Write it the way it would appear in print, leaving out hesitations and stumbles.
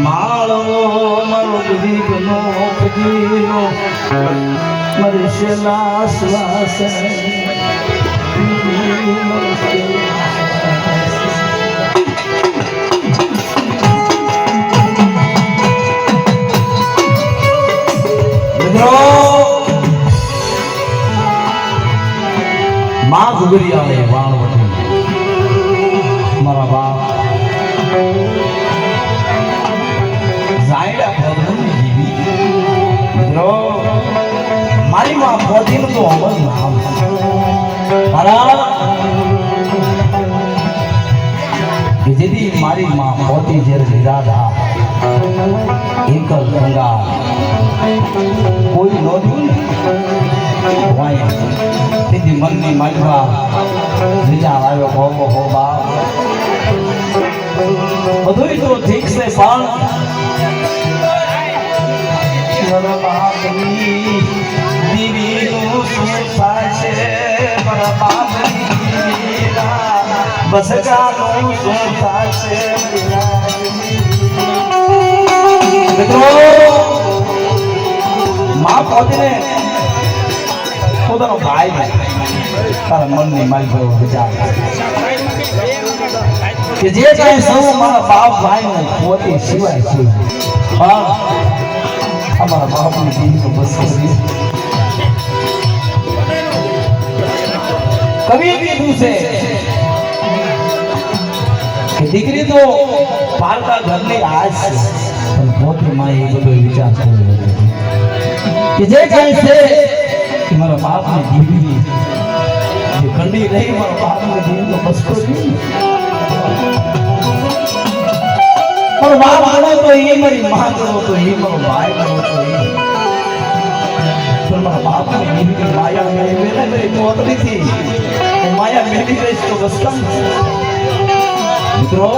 માળો મારો ગરીબનો કદીનો મારી શેલા શ્વાસ માં ગુગરિયા ને વાણવટી મારા બાપ જાયડા ભગવાનની જીવી મિત્રો મારી માં પોતીનું તો અમર નામ મારા કે જેથી મારી માં પોતી જે લીધા એકલ ગંગા કોઈ નોંધ્યું ને વાય તેથી મનની માલવા વિચાર આવ્યો ભોગો હો બાપ બધું તો ઠીક છે પણ મારા બાપની દીવીનું શું થાય છે મારા બાપની બસગાનું શું થાય છે મિત્રો માં પોતીને પોતાનો ભાઈ તારા મનની માલિક વિચાર કે જે કાંઈ સૌ મારા બાપ ભાઈ પોતે સિવાય છે પણ અમારા બાપની દીકરી તો બસ કવિએ કીધું છે કે દીકરી તો પાલતા ઘરની આજ છે પણ પોતે માં એ બધો વિચાર કર્યો કે જે કાંઈ છે મારા બાપની દીકરી જે કંડી રહી મારા બાપની દીકરી તો બસતો નહીં પણ બાપ ગણો તો એ મારી માં ગણો તો એ મારો ભાઈ ગણો તો એ પણ મારા બાપની દીકરી માયા મેળવી ને મેરી પોતરી થી માયા મેળવી રહીશ તો બસ કમ મિત્રો